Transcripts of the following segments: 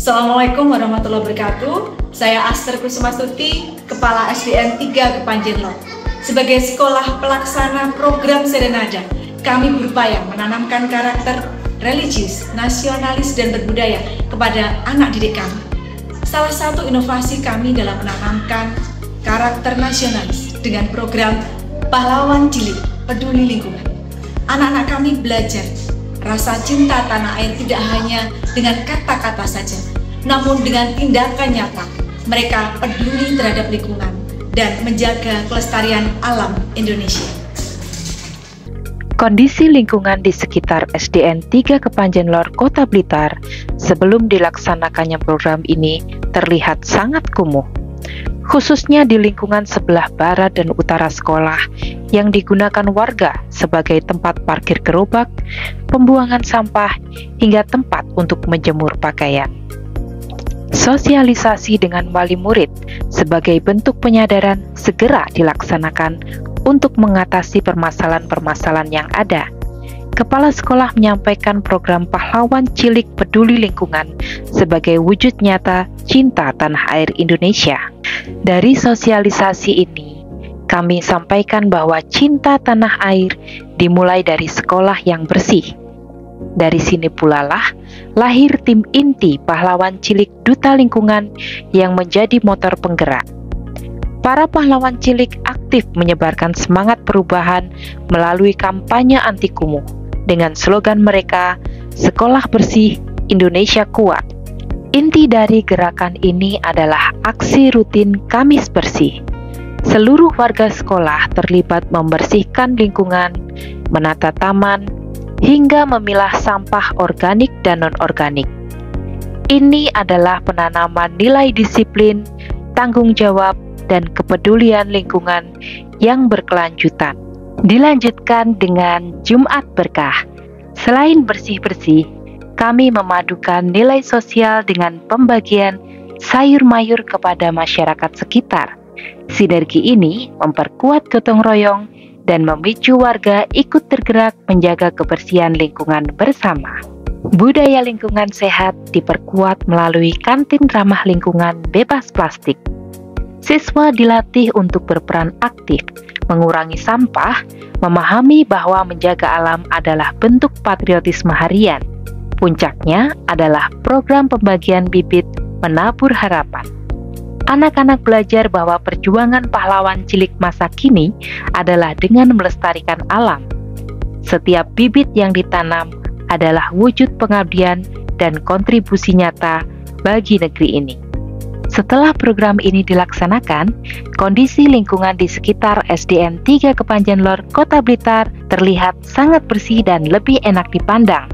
Assalamualaikum warahmatullahi wabarakatuh. Saya Aster Kusumastuti, Kepala SDN 3 Kepanjen-Lor. Sebagai sekolah pelaksana program Serenada, kami berupaya menanamkan karakter religius, nasionalis, dan berbudaya kepada anak didik kami. Salah satu inovasi kami dalam menanamkan karakter nasionalis dengan program Pahlawan Cilik Peduli Lingkungan. Anak-anak kami belajar rasa cinta tanah air tidak hanya dengan kata-kata saja, namun dengan tindakan nyata. Mereka peduli terhadap lingkungan dan menjaga kelestarian alam Indonesia. Kondisi lingkungan di sekitar SDN 3 Kepanjen-Lor, Kota Blitar sebelum dilaksanakannya program ini terlihat sangat kumuh, khususnya di lingkungan sebelah barat dan utara sekolah yang digunakan warga sebagai tempat parkir gerobak, pembuangan sampah, hingga tempat untuk menjemur pakaian. Sosialisasi dengan wali murid sebagai bentuk penyadaran segera dilaksanakan untuk mengatasi permasalahan-permasalahan yang ada. Kepala sekolah menyampaikan program Pahlawan Cilik Peduli Lingkungan sebagai wujud nyata cinta tanah air Indonesia. Dari sosialisasi ini, kami sampaikan bahwa cinta tanah air dimulai dari sekolah yang bersih. Dari sini pula lah lahir tim inti Pahlawan Cilik Duta Lingkungan yang menjadi motor penggerak. Para pahlawan cilik aktif menyebarkan semangat perubahan melalui kampanye anti kumuh dengan slogan mereka, "Sekolah Bersih, Indonesia Kuat". Inti dari gerakan ini adalah aksi rutin Kamis Bersih. Seluruh warga sekolah terlibat membersihkan lingkungan, menata taman, hingga memilah sampah organik dan non-organik. Ini adalah penanaman nilai disiplin, tanggung jawab, dan kepedulian lingkungan yang berkelanjutan. Dilanjutkan dengan Jumat Berkah. Selain bersih-bersih, kami memadukan nilai sosial dengan pembagian sayur mayur kepada masyarakat sekitar. Sinergi ini memperkuat gotong royong dan memicu warga ikut tergerak menjaga kebersihan lingkungan bersama. Budaya lingkungan sehat diperkuat melalui kantin ramah lingkungan bebas plastik. Siswa dilatih untuk berperan aktif, mengurangi sampah, memahami bahwa menjaga alam adalah bentuk patriotisme harian. Puncaknya adalah program pembagian bibit menabur harapan. Anak-anak belajar bahwa perjuangan pahlawan cilik masa kini adalah dengan melestarikan alam. Setiap bibit yang ditanam adalah wujud pengabdian dan kontribusi nyata bagi negeri ini. Setelah program ini dilaksanakan, kondisi lingkungan di sekitar SDN 3 Kepanjen-Lor, Kota Blitar terlihat sangat bersih dan lebih enak dipandang.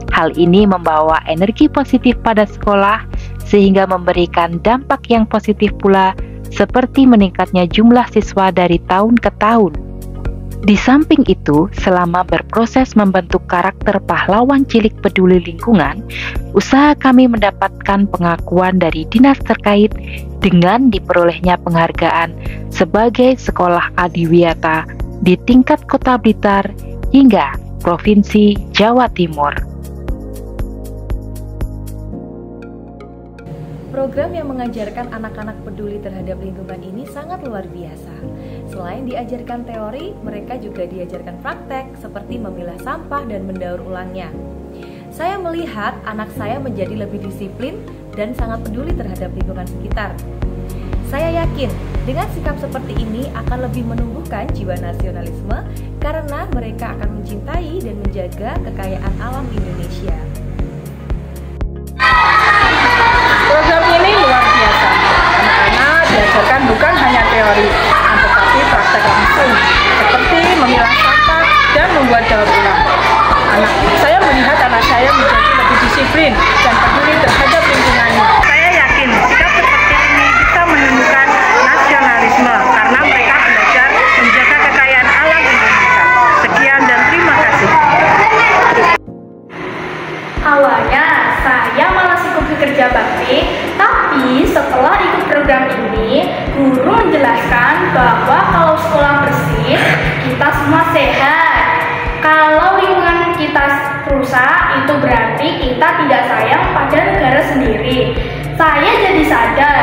Hal ini membawa energi positif pada sekolah sehingga memberikan dampak yang positif pula seperti meningkatnya jumlah siswa dari tahun ke tahun. Di samping itu, selama berproses membentuk karakter pahlawan cilik peduli lingkungan, usaha kami mendapatkan pengakuan dari dinas terkait dengan diperolehnya penghargaan sebagai sekolah adiwiyata di tingkat Kota Blitar hingga Provinsi Jawa Timur. Program yang mengajarkan anak-anak peduli terhadap lingkungan ini sangat luar biasa. Selain diajarkan teori, mereka juga diajarkan praktek seperti memilah sampah dan mendaur ulangnya. Saya melihat anak saya menjadi lebih disiplin dan sangat peduli terhadap lingkungan sekitar. Saya yakin dengan sikap seperti ini akan lebih menumbuhkan jiwa nasionalisme karena mereka akan mencintai dan menjaga kekayaan alam Indonesia. Program ini luar biasa. Anak-anak diajarkan bukan hanya teori, tetapi praktek langsung, seperti memilah sampah dan membuat daur ulang. Saya melihat anak saya menjadi lebih disiplin dan peduli terhadap lingkungannya. Saya yakin sikap seperti ini bisa menumbuhkan nasionalisme karena mereka belajar menjaga kekayaan alam Indonesia. Sekian dan terima kasih. Awalnya saya malas ikut kerja bakti, tapi setelah ikut program ini, guru menjelaskan bahwa kalau sekolah bersih, kita semua sehat. Kalau lingkungan kita rusak, itu berarti kita tidak sayang pada negara sendiri. Saya jadi sadar,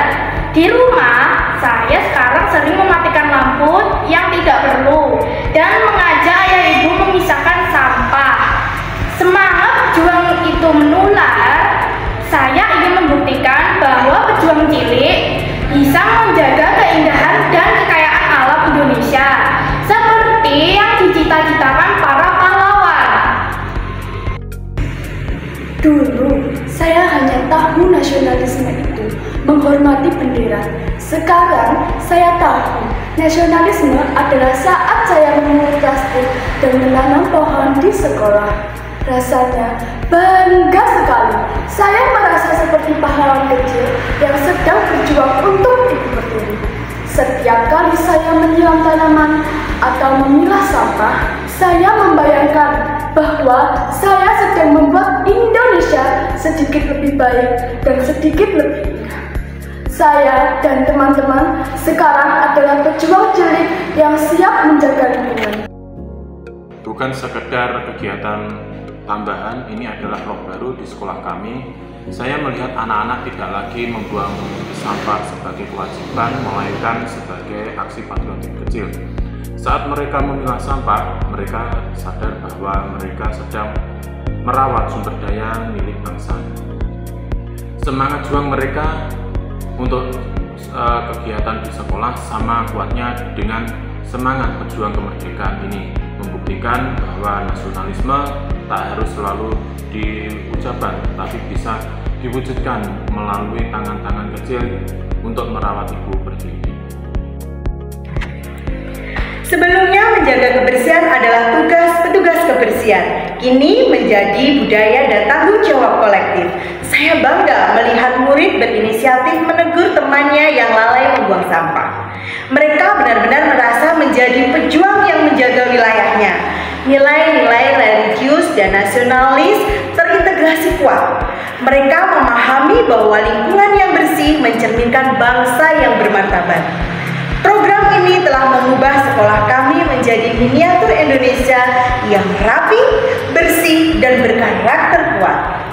di rumah saya sekarang sering mematikan lampu yang tidak perlu dan mengajak ayah ibu memisahkan sampah. Semangat juang itu menular. Saya ingin membuktikan bahwa pejuang cilik bisa menjaga keindahan dan kekayaan alam Indonesia seperti yang dicita-citakan para pahlawan. Dulu, saya hanya tahu nasionalisme itu menghormati bendera. Sekarang, saya tahu nasionalisme adalah saat saya memungut plastik dan menanam pohon di sekolah. Rasanya bangga sekali. Saya merasa seperti pahlawan kecil yang sedang berjuang untuk ibu pertiwi. Setiap kali saya menyiram tanaman atau memilah sampah, saya membayangkan bahwa saya sedang membuat Indonesia sedikit lebih baik dan sedikit lebih indah. Saya dan teman-teman sekarang adalah pejuang cilik yang siap menjaga lingkungan. Bukan sekedar kegiatan tambahan, ini adalah roh baru di sekolah kami. Saya melihat anak-anak tidak lagi membuang sampah sebagai kewajiban, melainkan sebagai aksi patriotik kecil. Saat mereka memilah sampah, mereka sadar bahwa mereka sedang merawat sumber daya milik bangsa. Semangat juang mereka untuk kegiatan di sekolah sama kuatnya dengan semangat pejuang kemerdekaan ini, membuktikan bahwa nasionalisme tak harus selalu diucapkan, tapi bisa diwujudkan melalui tangan-tangan kecil untuk merawat ibu pertiwi. Sebelumnya menjaga kebersihan adalah tugas petugas kebersihan. Kini menjadi budaya dan tanggung jawab kolektif. Saya bangga melihat murid berinisiatif menegur temannya yang lalai membuang sampah. Mereka benar-benar merasa menjadi pejuang yang menjaga wilayahnya. Nilai-nilai religius dan nasionalis terintegrasi kuat. Mereka memahami bahwa lingkungan yang bersih mencerminkan bangsa yang bermartabat. Program ini telah mengubah sekolah kami menjadi miniatur Indonesia yang rapi, bersih, dan berkarakter kuat.